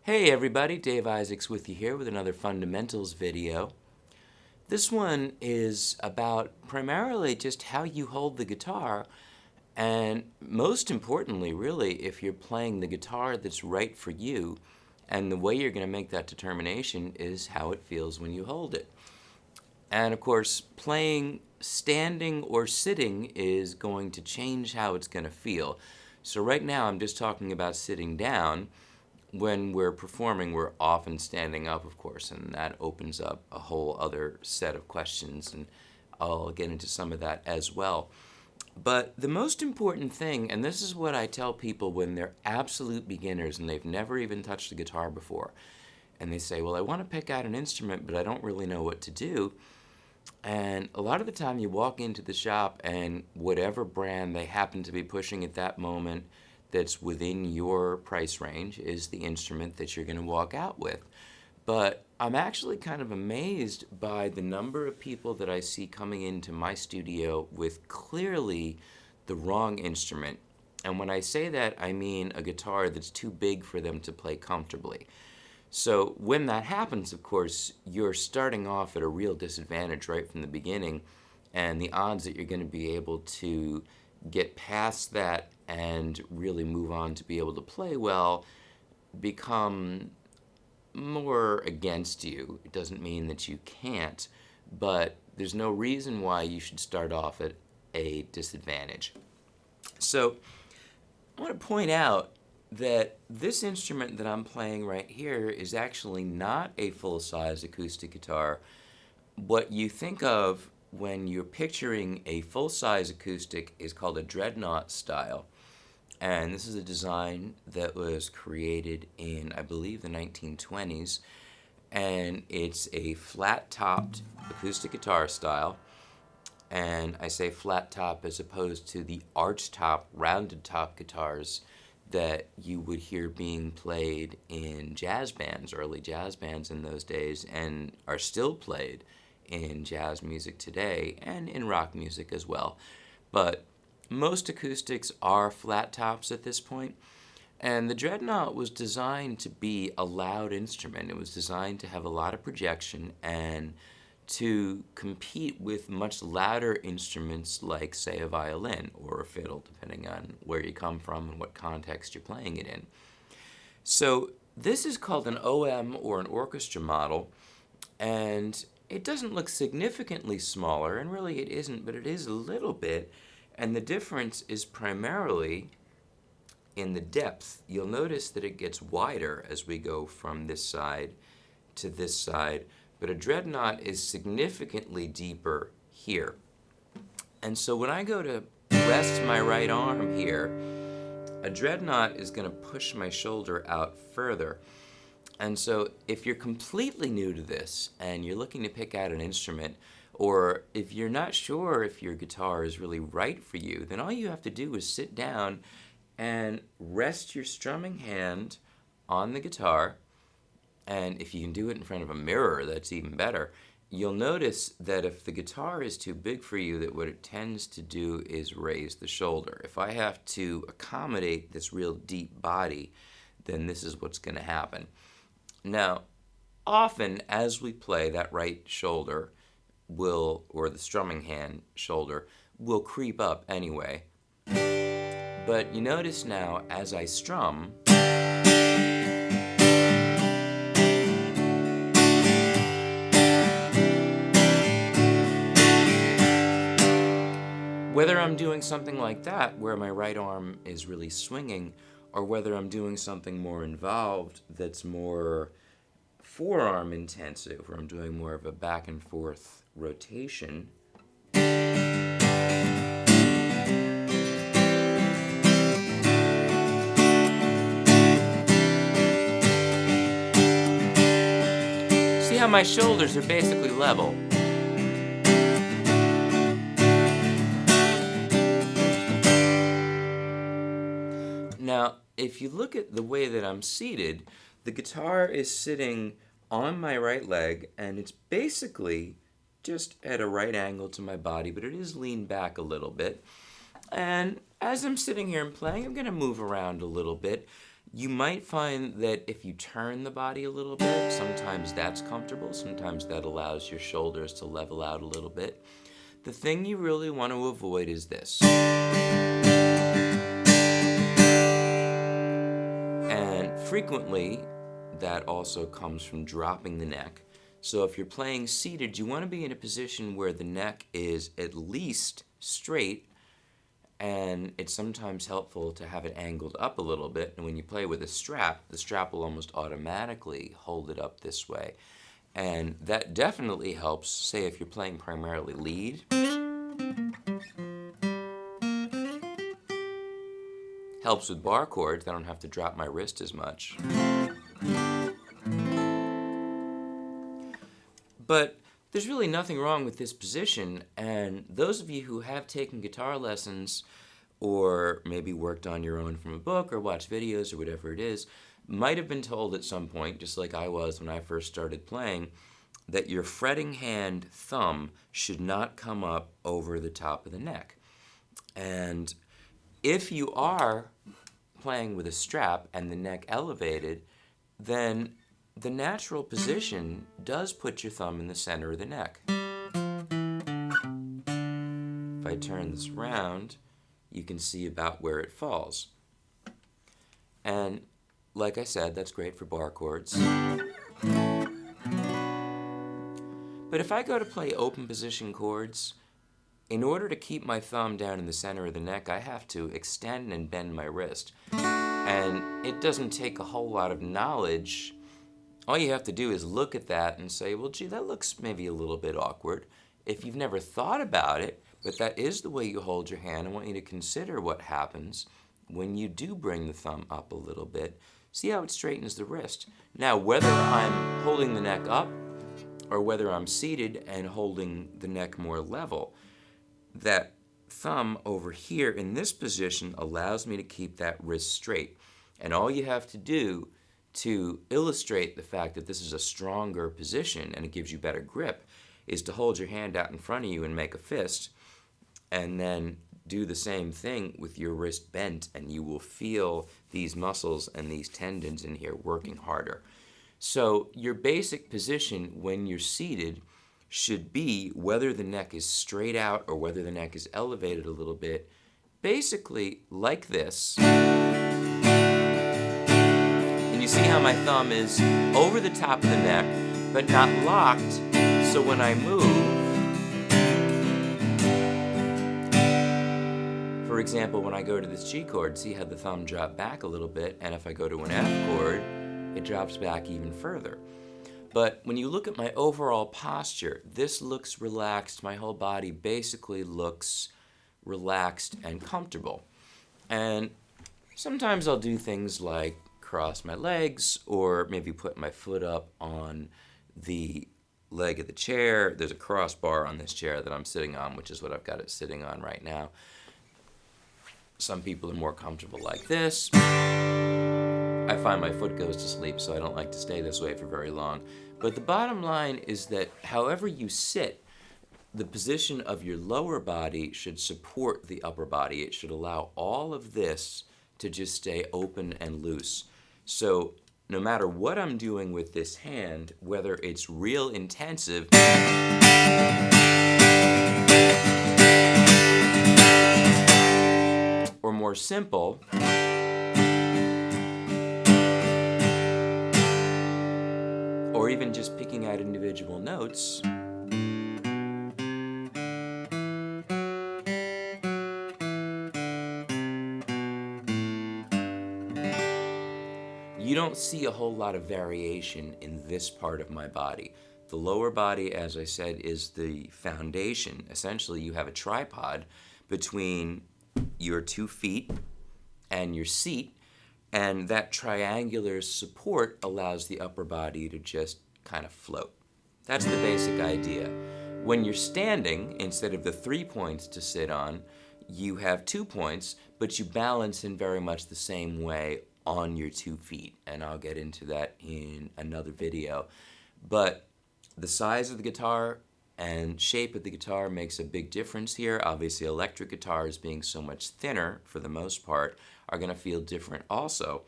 Hey everybody, Dave Isaacs with you here with another fundamentals video. This one is about primarily just how you hold the guitar, and most importantly really if you're playing the guitar that's right for you, and the way you're going to make that determination is how it feels when you hold it. And of course, playing standing or sitting is going to change how it's going to feel. So right now I'm just talking about sitting down. When we're performing, we're often standing up, of course, and that opens up a whole other set of questions, and I'll get into some of that as well. But the most important thing, and this is what I tell people when they're absolute beginners and they've never even touched a guitar before, and they say, well, I want to pick out an instrument, but I don't really know what to do. And a lot of the time you walk into the shop and whatever brand they happen to be pushing at that moment that's within your price range is the instrument that you're going to walk out with. But I'm actually kind of amazed by the number of people that I see coming into my studio with clearly the wrong instrument. And when I say that, I mean a guitar that's too big for them to play comfortably. So when that happens, of course, you're starting off at a real disadvantage right from the beginning, and the odds that you're going to be able to get past that and really move on to be able to play well become more against you. It doesn't mean that you can't, but there's no reason why you should start off at a disadvantage. So I want to point out that this instrument that I'm playing right here is actually not a full-size acoustic guitar. What you think of when you're picturing a full-size acoustic is called a Dreadnought Style. And this is a design that was created in, I believe, the 1920s. And it's a flat-topped acoustic guitar style. And I say flat top as opposed to the arch top, rounded top guitars that you would hear being played in jazz bands, early jazz bands in those days, and are still played in jazz music today and in rock music as well. But most acoustics are flat tops at this point. And the Dreadnought was designed to be a loud instrument. It was designed to have a lot of projection and to compete with much louder instruments like, say, a violin or a fiddle, depending on where you come from and what context you're playing it in. So this is called an OM, or an orchestra model, and it doesn't look significantly smaller, and really it isn't, but it is a little bit, and the difference is primarily in the depth. You'll notice that it gets wider as we go from this side to this side, but a Dreadnought is significantly deeper here. And so when I go to rest my right arm here, a Dreadnought is going to push my shoulder out further. And so if you're completely new to this and you're looking to pick out an instrument, or if you're not sure if your guitar is really right for you, then all you have to do is sit down and rest your strumming hand on the guitar. And if you can do it in front of a mirror, that's even better. You'll notice that if the guitar is too big for you, that what it tends to do is raise the shoulder. If I have to accommodate this real deep body, then this is what's going to happen. Now, often as we play, that right shoulder will, or the strumming hand shoulder, will creep up anyway. But you notice now, as I strum, whether I'm doing something like that, where my right arm is really swinging, or whether I'm doing something more involved that's more forearm intensive, where I'm doing more of a back and forth rotation, see how my shoulders are basically level. Now, if you look at the way that I'm seated, the guitar is sitting on my right leg, and it's basically just at a right angle to my body, but it is leaned back a little bit. And as I'm sitting here and playing, I'm going to move around a little bit. You might find that if you turn the body a little bit, sometimes that's comfortable, sometimes that allows your shoulders to level out a little bit. The thing you really want to avoid is this. And frequently, that also comes from dropping the neck. So if you're playing seated, you want to be in a position where the neck is at least straight, and it's sometimes helpful to have it angled up a little bit. And when you play with a strap, the strap will almost automatically hold it up this way. And that definitely helps, say, if you're playing primarily lead. Helps with bar chords, I don't have to drop my wrist as much. But there's really nothing wrong with this position, and those of you who have taken guitar lessons or maybe worked on your own from a book or watched videos or whatever it is, might have been told at some point, just like I was when I first started playing, that your fretting hand thumb should not come up over the top of the neck. And if you are playing with a strap and the neck elevated, then the natural position does put your thumb in the center of the neck. If I turn this around, you can see about where it falls. And like I said, that's great for bar chords. But if I go to play open position chords, in order to keep my thumb down in the center of the neck, I have to extend and bend my wrist. And it doesn't take a whole lot of knowledge. All you have to do is look at that and say, well, gee, that looks maybe a little bit awkward. If you've never thought about it, but that is the way you hold your hand, I want you to consider what happens when you do bring the thumb up a little bit. See how it straightens the wrist. Now, whether I'm holding the neck up or whether I'm seated and holding the neck more level, that thumb over here in this position allows me to keep that wrist straight. And all you have to do to illustrate the fact that this is a stronger position and it gives you better grip is to hold your hand out in front of you and make a fist, and then do the same thing with your wrist bent, and you will feel these muscles and these tendons in here working harder. So your basic position when you're seated should be, whether the neck is straight out or whether the neck is elevated a little bit, basically like this. And you see how my thumb is over the top of the neck, but not locked, so when I move, for example, when I go to this G chord, see how the thumb dropped back a little bit, and if I go to an F chord, it drops back even further. But when you look at my overall posture, this looks relaxed. My whole body basically looks relaxed and comfortable. And sometimes I'll do things like cross my legs or maybe put my foot up on the leg of the chair. There's a crossbar on this chair that I'm sitting on, which is what I've got it sitting on right now. Some people are more comfortable like this. I find my foot goes to sleep, so I don't like to stay this way for very long. But the bottom line is that however you sit, the position of your lower body should support the upper body. It should allow all of this to just stay open and loose. So no matter what I'm doing with this hand, whether it's real intensive or more simple, or even just picking out individual notes, you don't see a whole lot of variation in this part of my body. The lower body, as I said, is the foundation. Essentially, you have a tripod between your 2 feet and your seat, and that triangular support allows the upper body to just kind of float. That's the basic idea. When you're standing, instead of the 3 points to sit on, you have 2 points, but you balance in very much the same way on your 2 feet, and I'll get into that in another video. But the size of the guitar and shape of the guitar makes a big difference here. Obviously, electric guitars, being so much thinner for the most part, are going to feel different also.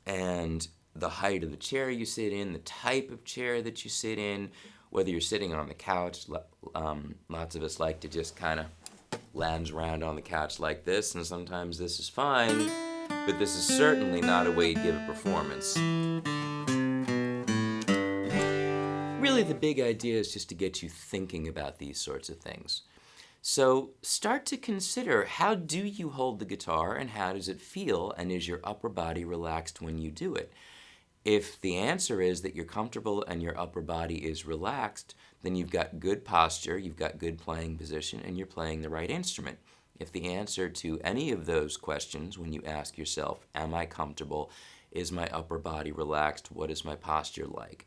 and the height of the chair you sit in, the type of chair that you sit in, whether you're sitting on the couch. Lots of us like to just kind of lounge around on the couch like this, and sometimes this is fine, but this is certainly not a way to give a performance. Really, the big idea is just to get you thinking about these sorts of things. So start to consider, how do you hold the guitar and how does it feel, and is your upper body relaxed when you do it? If the answer is that you're comfortable and your upper body is relaxed, then you've got good posture, you've got good playing position, and you're playing the right instrument. If the answer to any of those questions, when you ask yourself, am I comfortable? Is my upper body relaxed? What is my posture like?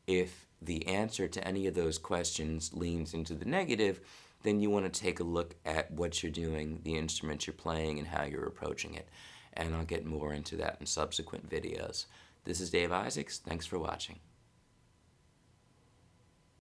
If the answer to any of those questions leans into the negative, then you want to take a look at what you're doing, the instrument you're playing, and how you're approaching it. And I'll get more into that in subsequent videos. This is Dave Isaacs. Thanks for watching.